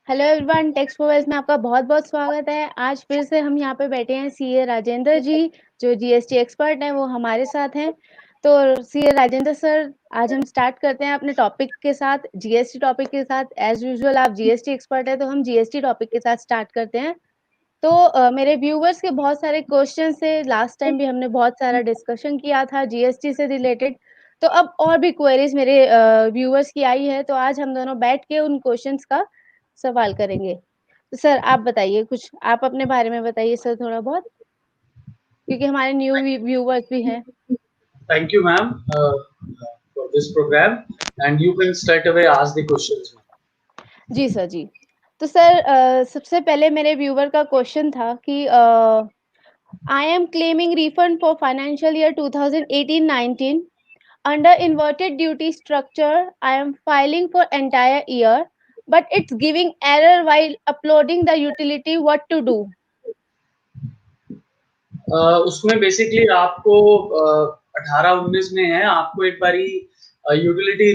Hello everyone, text प्रोवेल्स में आपका बहुत-बहुत स्वागत है। आज फिर से हम यहाँ पे बैठे हैं। सीए राजेंद्र जी, जो जीएसटी एक्सपर्ट हैं, वो हमारे साथ हैं। तो सीए राजेंद्र सर, आज हम स्टार्ट करते हैं अपने टॉपिक के साथ, जीएसटी टॉपिक के साथ। एज़ यूजुअल आप जीएसटी एक्सपर्ट हैं, तो हम जीएसटी टॉपिक के साथ स्टार्ट करते हैं। तो मेरे व्यूअर्स के बहुत सारे क्वेश्चंस थे। लास्ट टाइम भी हमने बहुत सारा डिस्कशन किया था जीएसटी से रिलेटेड। तो अब और भी क्वेरीज मेरे व्यूअर्स की आई है, तो आज हम दोनों बैठ के उन क्वेश्चंस का सवाल करेंगे। तो सर आप बताइए कुछ, आप अपने बारे में बताइए सर थोड़ा बहुत, क्योंकि हमारे न्यू व्यूअर्स भी हैं। Thank you, ma'am, for this program, and you can straight away ask the questions. जी सर जी। तो सर सबसे पहले मेरे व्यूअर का क्वेश्चन था कि I am claiming refund for financial year 2018-19 under inverted duty structure. I am filing for entire year, but it's giving error while uploading the utility. What to do? उसमें basically आपको 18-19 में है, आपको एक बारी यूटिलिटी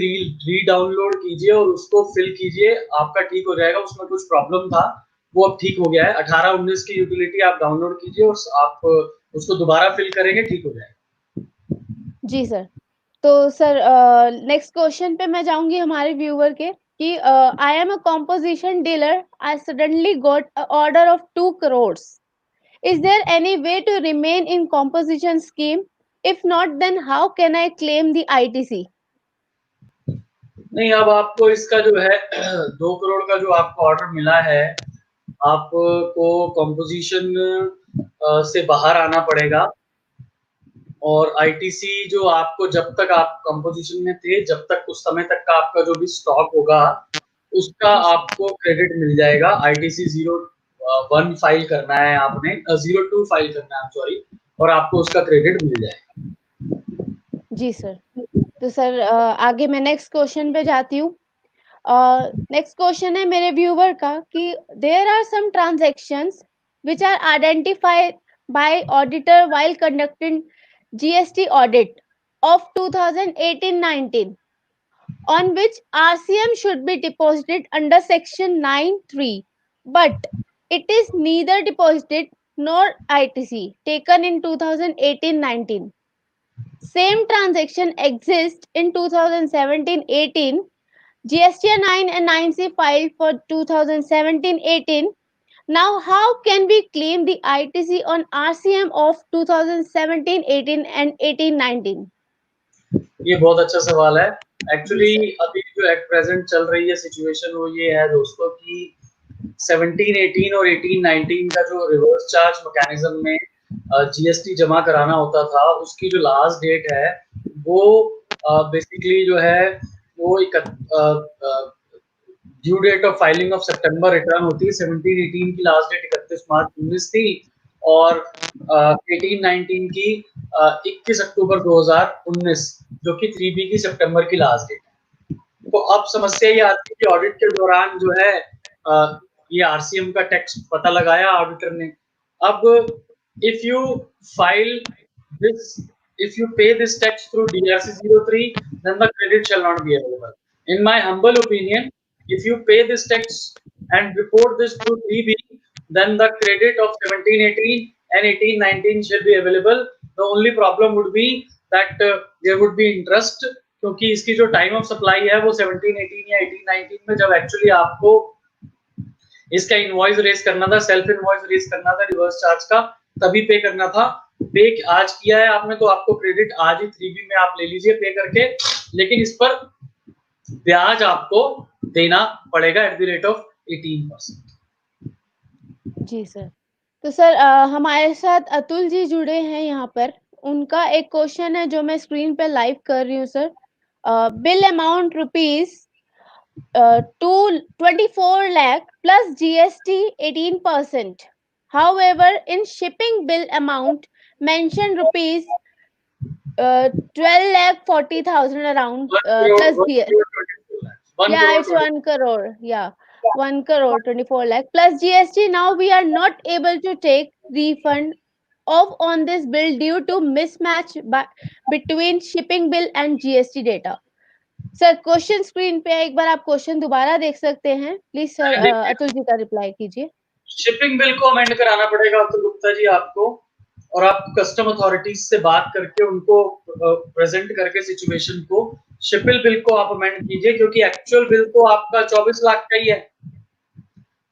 री डाउनलोड कीजिए और उसको फिल कीजिए, आपका ठीक हो जाएगा। उसमें कुछ प्रॉब्लम था, वो अब ठीक हो गया है। 18-19 की यूटिलिटी आप डाउनलोड कीजिए और आप उसको दोबारा फिल करेंगे, ठीक हो जाएगा। जी सर। तो सर नेक्स्ट क्वेश्चन पे मैं जाऊंगी हमारे व्यूअर के कि I am a composition dealer, I suddenly got order of 2 crores. Is there any way to remain in composition scheme? If not, then how can I claim the ITC? नहीं, अब आपको इसका जो है 2 करोड़ का जो आपको ऑर्डर मिला है, आपको कंपोजिशन से बाहर आना पड़ेगा। और आईटीसी जो आपको जब तक आप कंपोजिशन में थे, जब तक उस समय तक का आपका जो भी स्टॉक होगा, उसका आपको क्रेडिट मिल जाएगा। आईटीसी 01 फाइल करना है आपने, 02 फाइल करना है, सॉरी, और आपको उसका क्रेडिट मिल जाएगा। जी सर। तो सर आगे मैं नेक्स्ट क्वेश्चन पे जाती हूँ। नेक्स्ट क्वेश्चन है मेरे व्यूअर का कि there are some transactions which are identified by auditor while conducting GST audit of 2018-19 on which RCM should be deposited under section 9(3), but it is neither deposited nor ITC taken in 2018-19. Same transaction exists in 2017-18, GST 9 and 9C filed for 2017-18. Now, how can we claim the ITC on RCM of 2017-18 and 18-19? ये बहुत अच्छा सवाल है। जी actually sir. अभी जो at present चल रही है सिचुएशन, वो ये है दोस्तों कि 17-18 और 18-19 का जो रिवर्स चार्ज मैकेनिज्म में जीएसटी जमा कराना होता था, उसकी जो लास्ट डेट है वो बेसिकली जो है वो due date of filing of September return होती है। 17-18 की लास्ट डेट 31 मार्च 19 थी और 18-19 की 21 अक्टूबर 2019, जो कि 3B की सितंबर की लास्ट डेट है। तो अब समस्या ये आती है कि ऑडिट के दौरान जो है ये आरसीएम का टैक्स पता लगाया ऑडिटर ने। अब if you file this, if you pay this tax through DRC 03, then the credit shall not be available. In my humble opinion, if you pay this tax and report this through 3B, then the credit of 17-18 and 18-19 should be available. The only problem would be that there would be interest, क्योंकि इसकी जो time of supply है वो 17-18 या 18-19 में, जब actually आपको इसका इनवॉइस रेज करना था, सेल्फ इनवॉइस रेज करना था रिवर्स चार्ज का, तभी पे करना था। पे आज किया है आपने, तो आपको क्रेडिट आज ही 3B में आप ले लीजिए पे करके, लेकिन इस पर ब्याज आपको देना पड़ेगा एट द रेट ऑफ 18%। जी सर। तो सर हमारे साथ अतुल जी जुड़े हैं यहाँ पर। उनका एक क्वेश्चन है जो मैं स्क्रीन पे लाइव कर रही हूँ sir. Bill amount rupees 24 lakh plus GST 18%. However, in shipping bill amount mentioned rupees 12 lakh 40,000 around plus GST. Yeah, it's 1 crore. Yeah, 1 crore 24 lakh plus GST. Now we are not able to take refund of on this bill due to mismatch between shipping bill and GST data. Sir question screen पे है, एक बार आप question दोबारा देख सकते हैं। Please sir मैंने देख लिया। अतुल जी का रिप्लाई कीजिए। शिपिंग बिल को अमेंड कराना पड़ेगा अतुल गुप्ता जी आपको, और आप कस्टम अथॉरिटीज से बात करके उनको प्रेजेंट करके सिचुएशन को शिपिंग बिल को आप अमेंड कीजिए, क्योंकि एक्चुअल बिल तो आपका 24 लाख का ही है।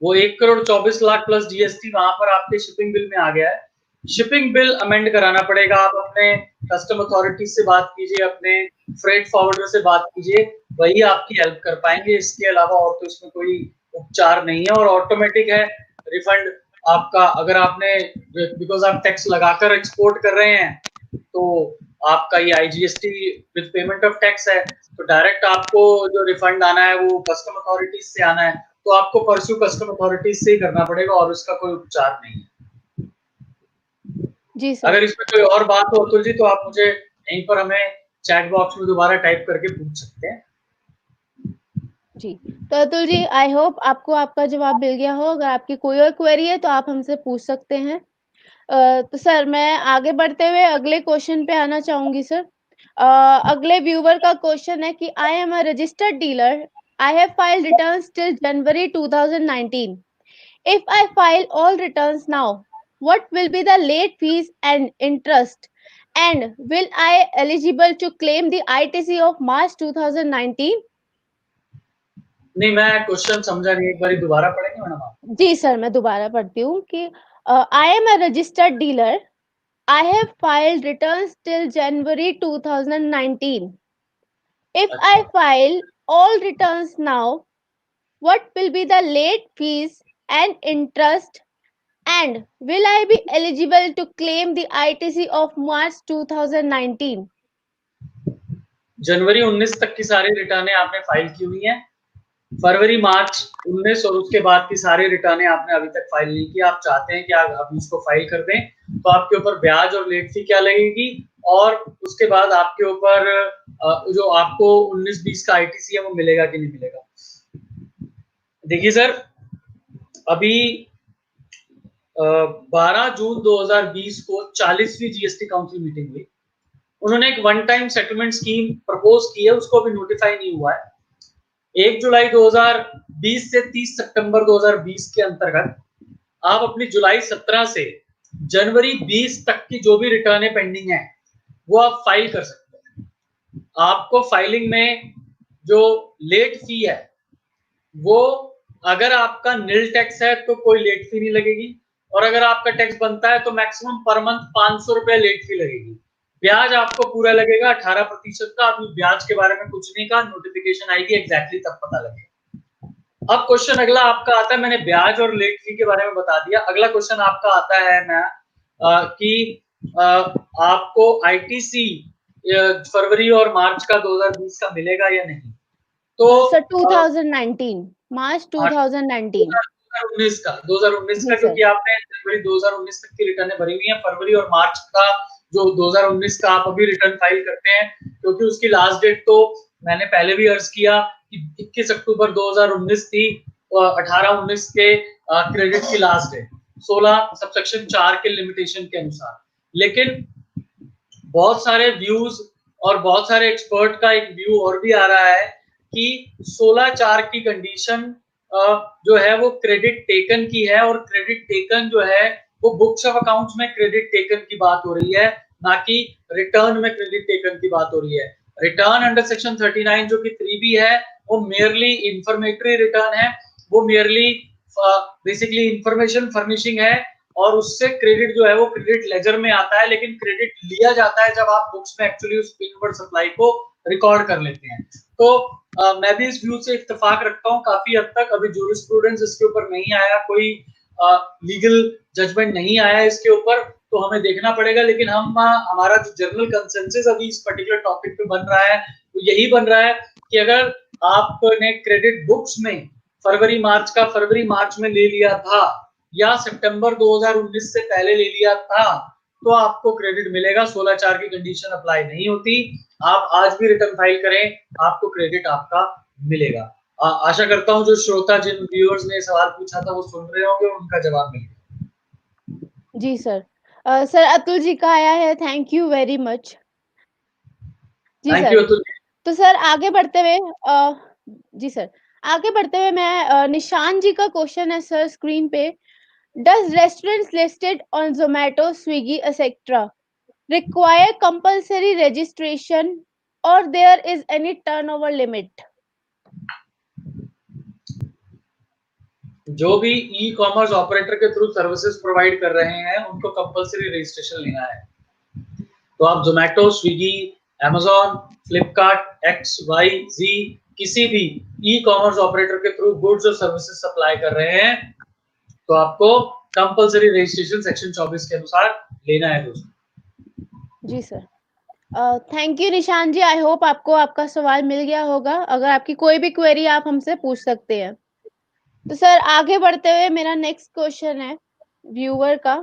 वो 1,24,00,000 प्लस जीएसटी वहां पर आपके शिपिंग बिल में आ गया है। शिपिंग बिल अमेंड कराना पड़ेगा। आप अपने कस्टम अथॉरिटीज से बात कीजिए, अपने फ्रेट फॉरवर्डर से बात कीजिए, वही आपकी हेल्प कर पाएंगे। इसके अलावा और तो इसमें कोई उपचार नहीं है, और ऑटोमेटिक है रिफंड आपका। अगर आपने बिकॉज आप टैक्स लगाकर एक्सपोर्ट कर रहे हैं, तो आपका ये IGST with payment of tax है, तो डायरेक्ट आपको जो रिफंड आना है वो कस्टम अथॉरिटीज से आना है, तो आपको परस्यू कस्टम अथॉरिटीज से ही करना पड़ेगा, और उसका कोई उपचार नहीं है। जी सर। अगर इसमें कोई और बात हो अतुल जी, तो आप मुझे यहीं पर हमें चैट बॉक्स में दोबारा टाइप करके पूछ सकते हैं। जी, तो अतुल जी आई होप आपको आपका जवाब मिल गया हो। अगर आपकी कोई और क्वेरी है तो आप हमसे पूछ सकते हैं। तो सर मैं आगे बढ़ते हुए अगले क्वेश्चन पे आना चाहूंगी सर। अगले व्यूवर का क्वेश्चन है कि I am a registered dealer, I have filed returns till January 2019. If I file all returns now, what will be the late fees and interest? And will I eligible to claim the ITC of March 2019? नहीं, मैं question समझा नहीं, एक बार दोबारा पढ़ेंगे madam आप? जी sir, मैं दोबारा पढ़ती हूँ कि I am a registered dealer, I have filed returns till January 2019. If I अच्छा, file all returns now, what will be the late fees and interest? And will I be eligible to claim the ITC of March 2019? जनवरी 19 तक की सारी रिटर्नें आपने file की हुई हैं। फरवरी मार्च 19 और उसके बाद की सारी रिटर्नें आपने अभी तक फाइल नहीं की। आप चाहते हैं कि आप अभी इसको फाइल कर दें, तो आपके ऊपर ब्याज और लेट फी क्या लगेगी, और उसके बाद आपके ऊपर जो आपको 19-20 का आईटीसी है वो मिलेगा कि नहीं मिलेगा। देखिए सर, अभी 12 जून 2020 को 40वीं जीएसटी काउंसिल मीटिंग हुई। उन्होंने एक one time settlement scheme propose की है, उसको अभी नोटिफाई नहीं हुआ है। 1 जुलाई 2020 से 30 सितंबर 2020 के अंतर्गत आप अपनी जुलाई 17 से जनवरी 20 तक की जो भी रिटर्न पेंडिंग है वो आप फाइल कर सकते हैं। आपको फाइलिंग में जो लेट फी है वो, अगर आपका निल टैक्स है तो कोई लेट फी नहीं लगेगी, और अगर आपका टैक्स बनता है तो मैक्सिमम पर मंथ 500 रुपए लेट फी लगेगी। ब्याज आपको पूरा लगेगा 18% का। अभी ब्याज के बारे में कुछ नहीं कहा, नोटिफिकेशन आएगी एग्जैक्टली तब पता लगेगा। अब क्वेश्चन अगला आपका आता है, मैंने ब्याज और लेट फी के बारे में बता दिया। अगला क्वेश्चन आपका आता है मैं कि आपको आईटीसी फरवरी और मार्च का 2020 का मिलेगा या नहीं। तो सर 2019, मार्च 2019। 2019 का 2019 जी का, सर। क्योंकि आपने जनवरी 2019 तक की रिटर्न भरी हुई है। फरवरी और मार्च का जो 2019 का आप अभी रिटर्न फाइल करते हैं, क्योंकि उसकी लास्ट डेट तो मैंने पहले भी अर्ज किया कि 21 अक्टूबर 2019 थी, 18-19 के क्रेडिट की लास्ट डेट 16 सबसेक्शन 4 के लिमिटेशन के अनुसार। लेकिन बहुत सारे व्यूज और बहुत सारे एक्सपर्ट का एक व्यू और भी आ रहा है कि 16/4 की कंडीशन जो है वो क्रेडिट टेकन की है, और क्रेडिट टेकन जो है वो बुक्स ऑफ अकाउंट्स में क्रेडिट टेकन की बात हो रही है, ना कि रिटर्न में क्रेडिट टेकन की बात हो रही है। रिटर्न अंडर सेक्शन 39 जो कि 3B है, वो मेयरली इंफॉर्मेटरी रिटर्न है, वो मेयरली बेसिकली इंफॉर्मेशन फर्निशिंग है, और उससे क्रेडिट जो है वो क्रेडिट लेजर में आता है। लेकिन क्रेडिट लिया जाता है जब आप बुक्स में एक्चुअली उस इनवर्ड सप्लाई को रिकॉर्ड कर लेते हैं। तो मैं भी इस व्यू से इत्तेफाक रखता हूँ काफी हद तक। अभी जूरिस्प्रूडेंस इसके ऊपर नहीं आया, कोई लीगल जजमेंट नहीं आया इसके ऊपर, तो हमें देखना पड़ेगा। लेकिन हम हमारा जो जनरल कंसेंसस अभी इस पर्टिकुलर टॉपिक पे बन रहा है वो यही बन रहा है कि अगर आपने क्रेडिट बुक्स में फरवरी मार्च में ले लिया था, या सितंबर 2019 से पहले ले लिया था, तो आपको क्रेडिट मिलेगा। 16/4 की कंडीशन अप्लाई नहीं होती। आप आज भी रिटर्न फाइल करें, आपको क्रेडिट आपका मिलेगा। आशा करता हूं जो श्रोता, जिन व्यूअर्स ने सवाल पूछा था वो सुन रहे होंगे, उनका जवाब मिल गया। जी सर। सर अतुल जी का आया है, थैंक यू वेरी मच। जी थैंक सर। यू अतुल। तो सर आगे बढ़ते हुए जी सर, आगे बढ़ते हुए मैं निशान जी का क्वेश्चन है सर स्क्रीन पे। Does restaurants listed on Zomato, Swiggy etcetera require compulsory registration or there is any turnover limit? जो भी ई कॉमर्स ऑपरेटर के थ्रू सर्विसेज प्रोवाइड कर रहे हैं उनको कंपलसरी रजिस्ट्रेशन लेना है। तो आप Zomato, Swiggy, Amazon, Flipkart, X, Y, Z किसी भी ई कॉमर्स ऑपरेटर के थ्रू गुड्स और सर्विसेज सप्लाई कर रहे हैं तो आपको कंपलसरी रजिस्ट्रेशन सेक्शन 24 के अनुसार लेना है दोस्तों। जी सर। थैंक यू निशान जी। आई होप आपको आपका सवाल मिल गया होगा। अगर आपकी कोई भी क्वेरी आप हमसे पूछ सकते हैं। तो सर आगे बढ़ते हुए मेरा नेक्स्ट क्वेश्चन है व्यूअर का।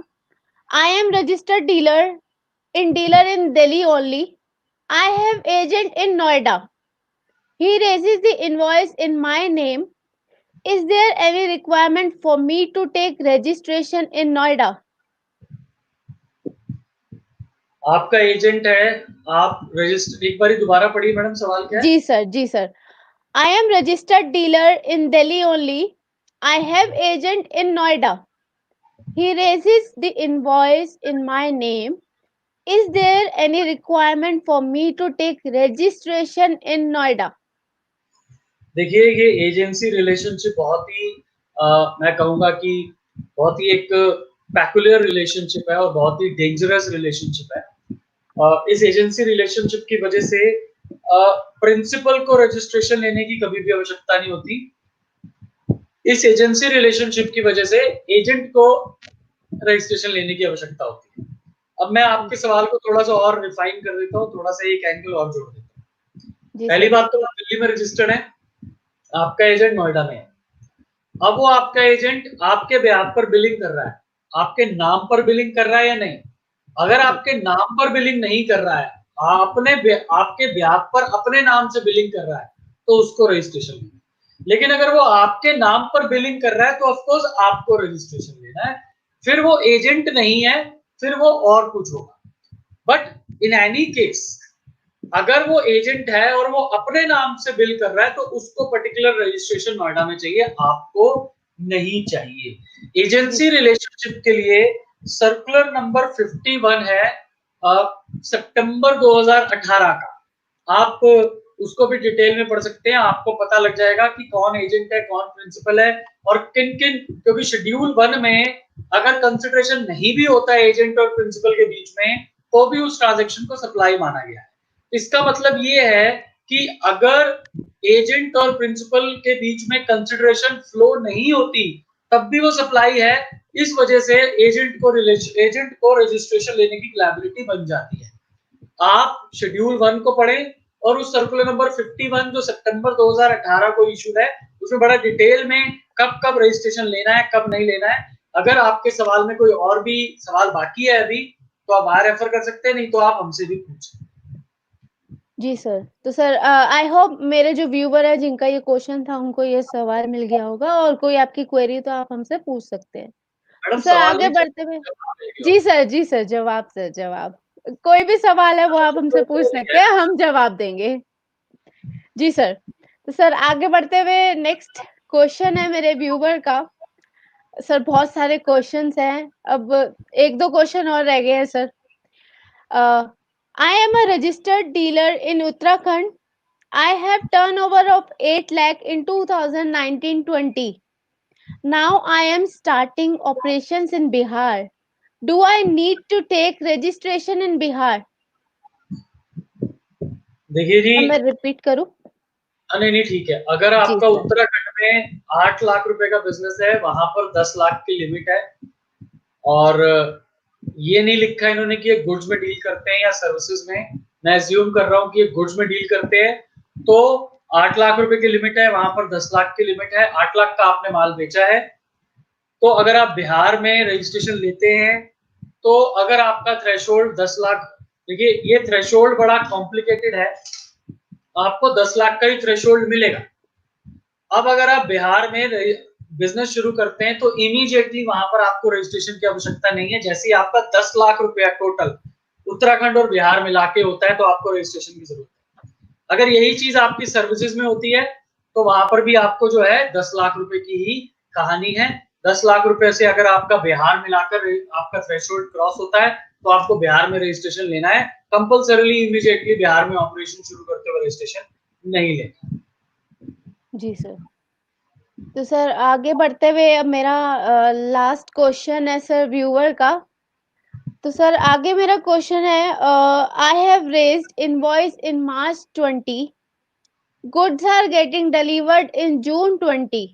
I am registered dealer in Delhi only. I have agent in Noida. He raises the invoice in my name. Is there any requirement for me to take registration in Noida? आपका agent है, आप register एक बार दोबारा पढ़िए madam, सवाल क्या है? जी सर, जी sir. I am registered dealer in Delhi only. I have agent in Noida. He raises the invoice in my name. Is there any requirement for me to take registration in Noida? देखिए ये agency relationship बहुत ही मैं कहूँगा कि बहुत ही एक पैक्युलर relationship है और बहुत ही डेंजरस रिलेशनशिप है। इस एजेंसी रिलेशनशिप की वजह से प्रिंसिपल को रजिस्ट्रेशन लेने की कभी भी आवश्यकता नहीं होती। इस एजेंसी रिलेशनशिप की वजह से एजेंट को रजिस्ट्रेशन लेने की आवश्यकता होती है। अब मैं आपके सवाल को थोड़ा सा और रिफाइन कर देता हूँ, थोड़ा सा एक एंगल और जोड़ देता हूँ। पहली बात तो दिल्ली में रजिस्टर्ड है, आपका एजेंट नोएडा में है। अब वो आपका एजेंट आपके ब्याज पर बिलिंग कर रहा है, आपके नाम पर बिलिंग कर रहा है या नहीं? अगर आपके नाम पर बिलिंग नहीं कर रहा है, आपके ब्याज पर अपने नाम से बिलिंग कर रहा है तो उसको रजिस्ट्रेशन लेना है। लेकिन अगर वो आपके नाम पर बिलिंग कर रहा है तो ऑफकोर्स आपको रजिस्ट्रेशन लेना है। फिर वो एजेंट नहीं है, फिर वो और कुछ होगा। बट इन एनी केस अगर वो एजेंट है और वो अपने नाम से बिल कर रहा है तो उसको पर्टिकुलर रजिस्ट्रेशन नोएडा में चाहिए, आपको नहीं चाहिए। एजेंसी रिलेशनशिप के लिए सर्कुलर नंबर 51 है सितंबर 2018 का। आप उसको भी डिटेल में पढ़ सकते हैं, आपको पता लग जाएगा कि कौन एजेंट है, कौन प्रिंसिपल है और किन किन, क्योंकि शेड्यूल 1 में अगर कंसिडरेशन नहीं भी होता है एजेंट और प्रिंसिपल के बीच में तो भी उस ट्रांजैक्शन को सप्लाई माना गया है। इसका मतलब ये है कि अगर एजेंट और प्रिंसिपल के बीच में कंसिडरेशन फ्लो नहीं होती तब भी वो सप्लाई है। इस वजह से एजेंट को रजिस्ट्रेशन लेने की लायबिलिटी बन जाती है। आप शेड्यूल 1 को पढ़ें और उस सर्कुलर नंबर 51 जो सितंबर 2018 को इशू है उसमें बड़ा डिटेल में कब कब रजिस्ट्रेशन लेना है, कब नहीं लेना है। अगर आपके सवाल में कोई और भी सवाल बाकी है अभी तो आप वहां रेफर कर सकते हैं, नहीं तो आप हमसे भी पूछें। जी सर। तो सर आई होप मेरे जो व्यूअर है जिनका ये क्वेश्चन था उनको ये सवाल मिल गया होगा और कोई आपकी क्वेरी तो आप हमसे पूछ सकते हैं। तो मैडम सर सवाल आगे नहीं बढ़ते हुए चाहिए। जी सर जवाब सर जवाब। कोई भी सवाल है वो आप हमसे पूछ सकते हैं, हम जवाब देंगे। जी सर। तो सर आगे बढ़ते हुए नेक्स्ट क्वेश्चन है मेरे व्यूअर का। सर बहुत सारे क्वेश्चंस हैं, अब 1-2 क्वेश्चन और रह गए हैं sir. I am a registered dealer in Uttarakhand. I have turnover of 8 lakh in 2019-20. Now I am starting operations in Bihar. Do I need to take registration in Bihar? देखिए जी, मैं रिपीट करूं? नहीं ठीक है। अगर जी आपका सर। उत्तराखंड में 8 लाख रुपए का बिजनेस है, वहां पर 10 लाख की लिमिट है और ये नहीं लिखा है इन्होंने कि ये गुड्स में डील करते हैं या सर्विसेज में। मैं एज्यूम कर रहा हूँ कि ये गुड्स में डील करते हैं तो 8 लाख रुपए की लिमिट है, वहां पर 10 लाख की लिमिट है। 8 लाख का आपने माल बेचा है तो अगर आप बिहार में रजिस्ट्रेशन लेते हैं तो अगर आपका थ्रेशोल्ड 10 लाख, देखिए ये थ्रेशोल्ड बड़ा कॉम्प्लिकेटेड है, आपको 10 लाख का ही थ्रेशोल्ड मिलेगा। अब अगर आप बिहार में बिजनेस शुरू करते हैं तो इमीडिएटली वहां पर आपको रजिस्ट्रेशन की आवश्यकता नहीं है। जैसे ही आपका 10 लाख रुपया टोटल उत्तराखंड और बिहार मिला के होता है तो आपको रजिस्ट्रेशन की जरूरत है। अगर यही चीज आपकी सर्विसेज में होती है तो वहां पर भी आपको जो है 10 लाख रुपए की ही कहानी है। 10 लाख रुपए से अगर आपका बिहार मिलाकर आपका थ्रेशोल्ड क्रॉस होता है तो आपको बिहार में रजिस्ट्रेशन लेना है। कंपल्सरीली इमीडिएटली बिहार में ऑपरेशन शुरू करते हुए रजिस्ट्रेशन नहीं लेना। जी सर। तो सर आगे बढ़ते हुए अब मेरा लास्ट क्वेश्चन है सर व्यूअर का। तो सर आगे मेरा क्वेश्चन है, I have raised invoice in March 20, goods are getting delivered in June 20,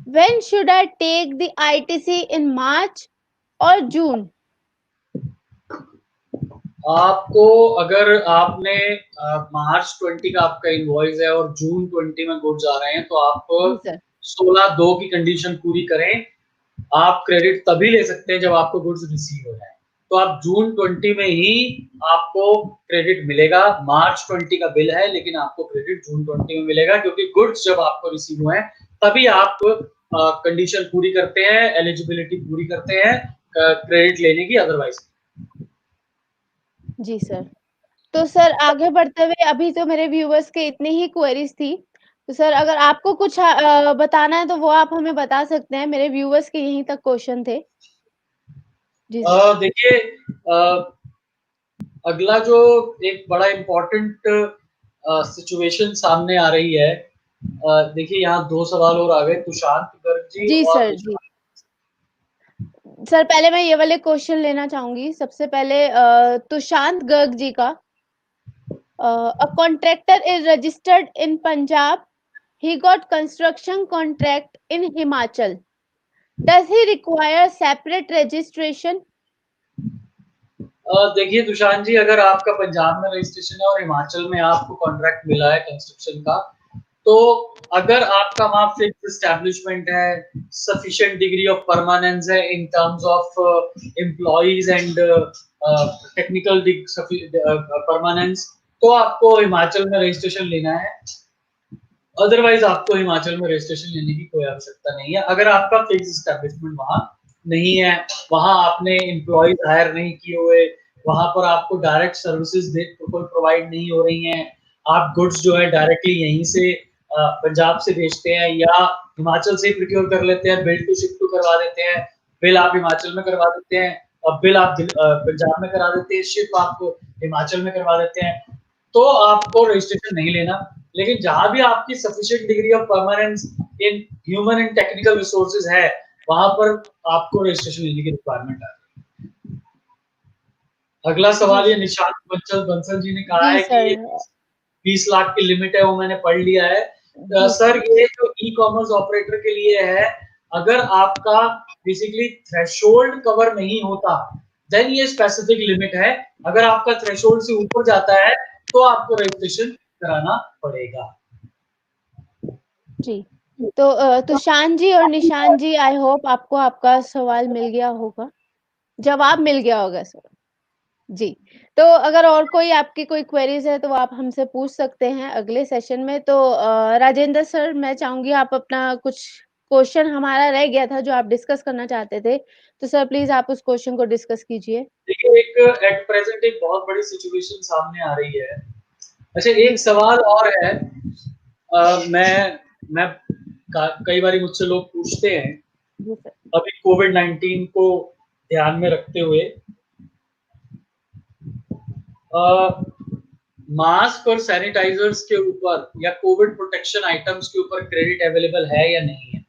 when should I take the ITC in March और जून? आपको अगर आपने मार्च 20 का आपका इनवॉइस है और जून 20 में गुड्स आ रहे हैं तो आप जी सर। 16(2) की कंडीशन पूरी करें। आप क्रेडिट तभी ले सकते हैं जब आपको गुड्स रिसीव हो जाए। तो आप जून 20 में ही आपको क्रेडिट मिलेगा। मार्च 20 का बिल है लेकिन आपको क्रेडिट जून 20 में मिलेगा, क्योंकि गुड्स जब आपको रिसीव हुए हैं तभी आप कंडीशन पूरी करते हैं, एलिजिबिलिटी पूरी करते हैं क्रेडिट लेने की, अदरवाइज। जी सर। तो सर आगे बढ़ते हुए अभी तो मेरे व्यूअर्स के इतनी ही क्वेरीज थी। तो सर अगर आपको कुछ बताना है तो वो आप हमें बता सकते हैं। मेरे व्यूअर्स के यहीं तक क्वेश्चन थे। जी सर। देखिए, अगला जो एक बड़ा इम्पोर्टेंट सिचुएशन सामने आ रही है, देखिए यहाँ 2 सवाल और आ गए, तुषांत गर्ग जी जी और सर। जी सर, पहले मैं ये वाले क्वेश्चन लेना चाहूंगी। सबसे पहले तुषांत गर्ग जी का, अ contractor is registered in Punjab, he got construction contract in Himachal, does he require separate registration? देखिए तुषांत जी, अगर आपका पंजाब में रजिस्ट्रेशन है और हिमाचल में आपको कॉन्ट्रैक्ट मिला है कंस्ट्रक्शन का, तो अगर आपका वहाँ फिक्स एस्टैब्लिशमेंट है, सफिशिएंट डिग्री ऑफ परमानेंस है in terms of employees and technical permanence, तो आपको हिमाचल में रजिस्ट्रेशन लेना है। अदरवाइज आपको हिमाचल में रजिस्ट्रेशन लेने की कोई आवश्यकता नहीं है। अगर आपका फिक्स एस्टैब्लिशमेंट वहां नहीं है, वहां आपने एम्प्लॉइज हायर नहीं किए हुए, वहां पर आपको डायरेक्ट सर्विसेज कोई प्रोवाइड नहीं हो रही हैं, आप गुड्स जो है डायरेक्टली यहीं से पंजाब से भेजते हैं या हिमाचल से प्रोक्योर कर लेते हैं, बिल टू शिप टू करवा देते हैं, बिल आप हिमाचल में करवा देते हैं और बिल आप पंजाब में करा देते हैं, शिप आप हिमाचल में करवा देते हैं, तो आपको रजिस्ट्रेशन नहीं लेना। लेकिन जहां भी आपकी sufficient degree of permanence in human and technical resources है, वहां पर आपको रजिस्ट्रेशन लेने की रिक्वायरमेंट आ रही है। अगला सवाल ये निशांत बंसल जी ने कहा जी है कि सर। 20 लाख की लिमिट है, वो मैंने पढ़ लिया है। जी सर, सर। ये जो ई कॉमर्स ऑपरेटर के लिए है, अगर आपका बेसिकली थ्रेशोल्ड कवर नहीं होता देन ये स्पेसिफिक लिमिट है। अगर आपका थ्रेशोल्ड से ऊपर जाता है तो आपको रजिस्ट्रेशन कराना पड़ेगा। जी। तो तुषान जी और निशान जी, आई होप आपको आपका सवाल मिल गया होगा, जवाब मिल गया होगा सर। जी। तो अगर और कोई आपकी कोई क्वेरीज है तो आप हमसे पूछ सकते हैं अगले सेशन में। तो राजेंद्र सर, मैं चाहूंगी आप अपना कुछ क्वेश्चन हमारा रह गया था जो आप डिस्कस करना चाहते थे, तो सर प्लीज आप उस क्वेश्चन को डिस्कस कीजिए। देखिए, एक एट प्रेजेंट एक बहुत बड़ी सिचुएशन सामने आ रही है। अच्छा, जी एक सर। सवाल और है। मैं कई बार मुझसे लोग पूछते हैं, जी सर। अभी कोविड-19 को ध्यान में रखते हुए, मास्क और सैनिटाइजर्स के ऊपर या कोविड प्रोटेक्शन आइटम्स के ऊपर क्रेडिट अवेलेबल है या नहीं है।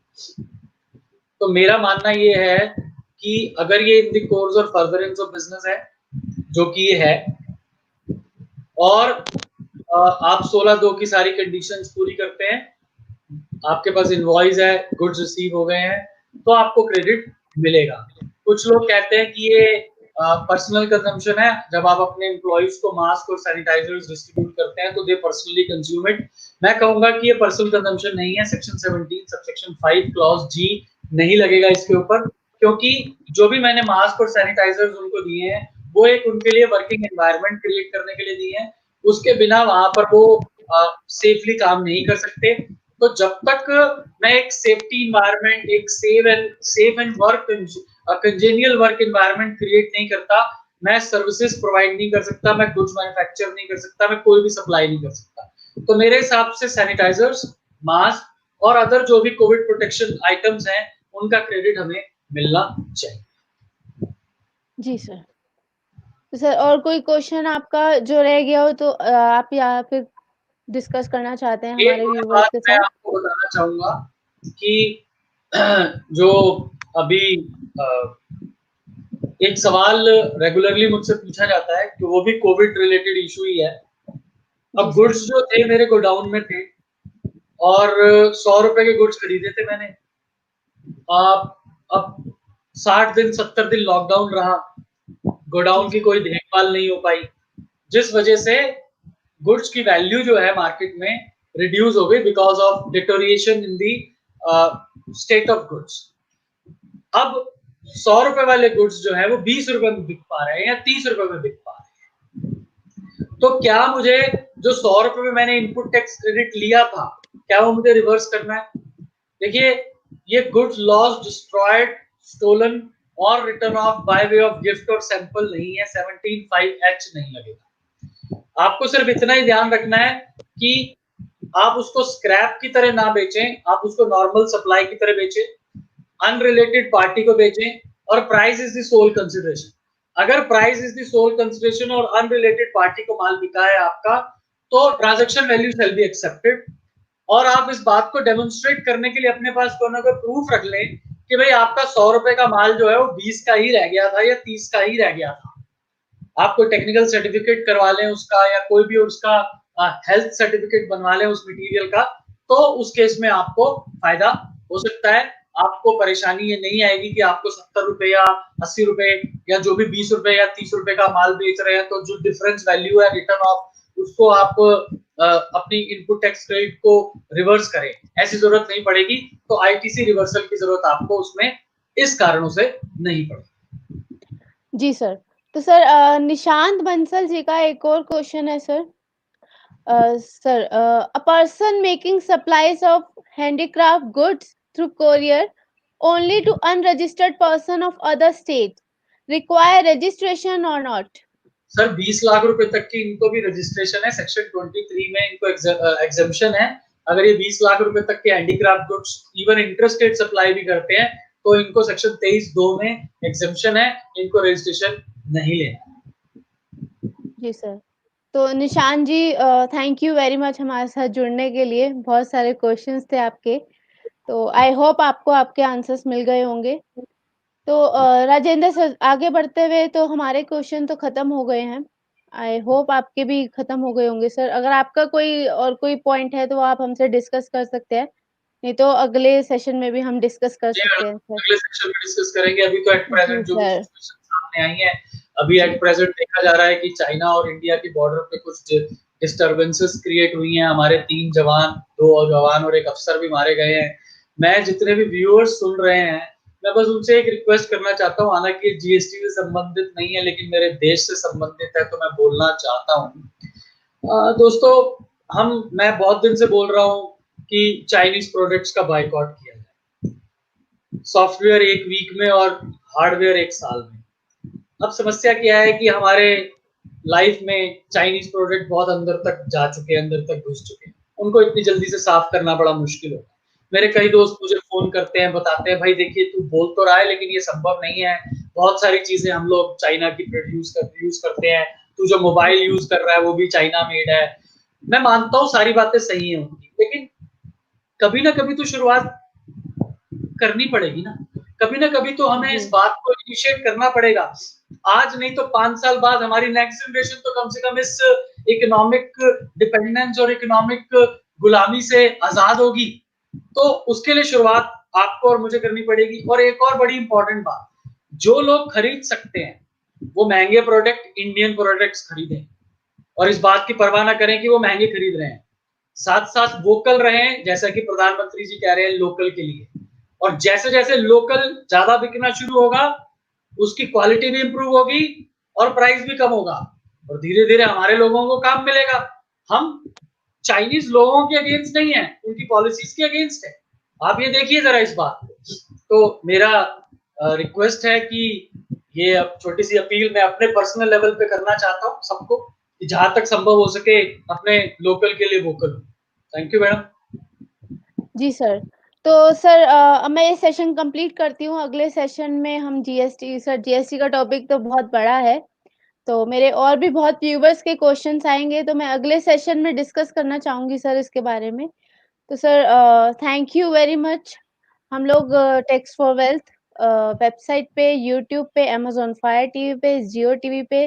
तो मेरा मानना ये है कि अगर ये इन द कोर्स और फर्दरेंस ऑफ बिजनेस है, जो कि ये है, और आप 16(2) की सारी कंडीशंस पूरी करते हैं, आपके पास इनवॉइस है, गुड्स रिसीव हो गए हैं, तो आपको क्रेडिट मिलेगा। कुछ लोग कहते हैं कि ये पर्सनल कंजम्पशन है, जब आप अपने एम्प्लॉइज को मास्क और सैनिटाइजर्स डिस्ट्रीब्यूट करते हैं तो दे पर्सनली कंज्यूम इट। मैं कहूंगा कि ये पर्सनल कंजम्पशन नहीं है। सेक्शन 17 सबसेक्शन 5 क्लॉज जी नहीं लगेगा इसके ऊपर, क्योंकि जो भी मैंने मास्क और सैनिटाइजर्स उनको दिए हैं वो एक उनके लिए वर्किंग एनवायरनमेंट क्रिएट करने के लिए दिए हैं। उसके बिना वहां पर वो सेफली काम नहीं कर सकते। तो जब तक मैं एक सेफ्टी इन्वायरमेंट, एक safe and work congenial work environment create नहीं करता, मैं सर्विसेज प्रोवाइड नहीं कर सकता, मैं गुड्स मैन्युफैक्चर नहीं कर सकता, मैं कोई भी सप्लाई नहीं कर सकता। तो मेरे हिसाब से सैनिटाइजर्स, मास्क और अदर जो भी कोविड प्रोटेक्शन आइटम्स हैं, उनका क्रेडिट हमें मिलना चाहिए। जी सर। तो सर और कोई क्वेश्चन आपका जो रह गया हो तो आप यहाँ पे डिस्कस करना चाहते हैं एक हमारे और व्यूवर्स बात के मैं साथ? आपको बताना चाहूंगा कि जो अभी एक सवाल रेगुलरली मुझसे पूछा जाता है कि वो भी कोविड रिलेटेड इशू ही है। जी अब सर। गुड्स जो थे मेरे गोडाउन में थे और 100 रुपए के गुड्स खरीदे थे मैंने। अब 60 दिन 70 दिन लॉकडाउन रहा, गोडाउन जी की सर। कोई देखभाल नहीं हो पाई, जिस वजह से गुड्स की वैल्यू जो है मार्केट में रिड्यूस हो गई because of deterioration in the state of goods. अब 100 रुपए वाले गुड्स जो है वो 20 रुपए में बिक पा रहे हैं या 30 रुपए में बिक पा रहे हैं। तो क्या मुझे जो 100 रुपए में मैंने इनपुट टैक्स क्रेडिट लिया था, क्या वो मुझे रिवर्स करना है? देखिए, ये गुड्स लॉस्ट, डिस्ट्रॉयड, स्टोलन और return of by way of gift और सैंपल नहीं है, 17(5)(h) नहीं लगेगा। आपको सिर्फ इतना ही ध्यान रखना है कि आप उसको स्क्रैप की तरह ना बेचें, आप उसको नॉर्मल सप्लाई की तरह बेचें, अनरिलेटेड पार्टी को बेचें और price is the sole consideration. अगर price is the sole consideration और अनरिलेटेड पार्टी को माल बिका है आपका, तो transaction value shall be accepted. और आप इस बात को डेमोन्स्ट्रेट करने के लिए अपने पास कोई ना कोई प्रूफ रख लें कि भाई आपका 100 रुपए का माल जो है वो 20 का ही रह गया था या 30 का ही रह गया था। आप कोई टेक्निकल सर्टिफिकेट करवा लें उसका, या कोई भी उसका हेल्थ सर्टिफिकेट बनवा लें उस मटेरियल का, तो उस केस में आपको फायदा हो सकता है। आपको परेशानी ये नहीं आएगी कि आपको 70 रुपए या 80 रुपए या जो भी 20 रुपए या 30 रुपए का माल बेच रहे हैं, तो जो डिफरेंस वैल्यू है रिटर्न ऑफ उसको आप अपनी इनपुट टैक्स क्रेडिट को रिवर्स करें, ऐसी जरूरत नहीं पड़ेगी। तो आईटीसी रिवर्सल की जरूरत आपको उसमें इस कारणों से नहीं पड़ेगी। जी सर। तो सर निशांत बंसल जी का एक और क्वेश्चन है sir. sir, a person making supplies of handicraft goods through courier only to unregistered person of other state require registration or not? Sir 20 lakh रुपए तक की इनको भी रजिस्ट्रेशन है, सेक्शन 23 में इनको एग्जेम्पशन है। अगर ये 20 लाख रुपए तक के handicraft goods even interstate supply भी करते हैं, तो इनको सेक्शन 23(2) में एग्जेम्पशन है, इनको रजिस्ट्रेशन नहीं लेना। जी सर। तो निशान जी थैंक यू वेरी मच हमारे साथ जुड़ने के लिए। बहुत सारे क्वेश्चंस थे आपके, तो आई होप आपको आपके आंसर्स मिल गए होंगे। तो राजेंद्र सर आगे बढ़ते हुए तो हमारे क्वेश्चन तो खत्म हो गए हैं। आई होप आपके भी खत्म हो गए होंगे सर। अगर आपका कोई और कोई पॉइंट है तो आप हमसे डिस्कस कर सकते हैं, नहीं तो अगले सेशन में भी हम डिस्कस कर सकते हैं सर। अगले सेक्शन में डिस्कस करेंगे। अभी तो एट जी प्रेजेंट जो भी सर। सिचुएशन सामने आई है, अभी एट प्रेजेंट देखा जा रहा है कि चाइना और इंडिया के बॉर्डर पे कुछ डिस्टरबेंसेस क्रिएट हुई हैं। हमारे 3 जवान, 2 जवान और 1 अफसर भी मारे गए हैं। मैं जितने भी व्यूअर्स सुन रहे हैं, मैं बस उनसे एक रिक्वेस्ट करना चाहता हूँ, हालांकि ये जीएसटी से संबंधित नहीं है लेकिन मेरे देश से संबंधित है, तो मैं बोलना चाहता हूँ। दोस्तों, मैं बहुत दिन से बोल रहा हूँ कि चाइनीज प्रोडक्ट्स का बायकॉट किया जाए, सॉफ्टवेयर 1 वीक में और हार्डवेयर 1 साल में। अब समस्या क्या है कि हमारे लाइफ में चाइनीज प्रोडक्ट बहुत अंदर तक जा चुके हैं, अंदर तक घुस चुके हैं, उनको इतनी जल्दी से साफ करना बड़ा मुश्किल होता है। मेरे कई दोस्त मुझे फोन करते हैं, बताते हैं भाई देखिए तू बोल तो रहा है लेकिन ये संभव नहीं है, बहुत सारी चीजें हम लोग चाइना की यूज करते हैं, तू जो मोबाइल यूज कर रहा है वो भी चाइना मेड है। मैं मानता हूँ सारी बातें सही है उनकी, लेकिन कभी ना कभी तो शुरुआत करनी पड़ेगी ना, कभी ना कभी तो हमें इस बात को इनिशिएट करना पड़ेगा। आज नहीं तो 5 साल बाद हमारी नेक्स्ट जनरेशन तो कम से कम इस इकोनॉमिक डिपेंडेंस और इकोनॉमिक गुलामी से आजाद होगी, तो उसके लिए शुरुआत आपको और मुझे करनी पड़ेगी। और एक और बड़ी इंपॉर्टेंट बात, जो लोग खरीद सकते हैं वो महंगे प्रोडक्ट, इंडियन प्रोडक्ट्स खरीदें और इस बात की परवाह ना करें कि वो महंगे खरीद रहे हैं। साथ साथ वोकल रहें, जैसा कि प्रधानमंत्री जी कह रहे हैं लोकल के लिए। और जैसे जैसे लोकल ज्यादा बिकना शुरू होगा, उसकी क्वालिटी भी इंप्रूव होगी और प्राइस भी कम होगा, और धीरे धीरे हमारे लोगों को काम मिलेगा। हम चाइनीज लोगों के अगेंस्ट नहीं है, उनकी पॉलिसीज के अगेंस्ट है। आप ये देखिए जरा इस बात को। तो मेरा रिक्वेस्ट है कि ये अब छोटी-सी अपील मैं अपने पर्सनल लेवल पे करना चाहता हूँ सबको कि जहाँ तक संभव हो सके अपने लोकल के लिए वोकल। Thank you madam. जी सर। तो सर अब मैं ये सेशन कंप्लीट करती हूँ, अगले सेशन में हम जीएसटी सर जीएसटी का टॉपिक तो बहुत बड़ा है, तो मेरे और भी बहुत व्यूअर्स के क्वेश्चन्स आएँगे, तो मैं अगले सेशन में डिस्कस करना चाहूँगी सर इसके बारे में। तो sir thank you very much. हम लोग टेक्स्ट फॉर वेल्थ वेबसाइट पे, यूट्यूब पे, अमेज़न फायर टीवी पे, जियो टीवी पे,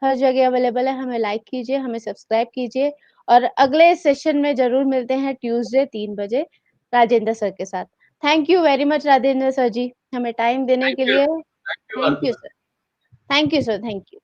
हर जगह अवेलेबल है। हमें लाइक कीजिए, हमें सब्सक्राइब कीजिए और अगले सेशन में ज़रूर मिलते हैं ट्यूज़डे 3 बजे राजेंद्र सर के साथ। Thank you very much Rajendra sir ji, हमें टाइम देने थैंक के यू। लिए। Thank you thank you Arpita. Sir. Thank you sir, thank you.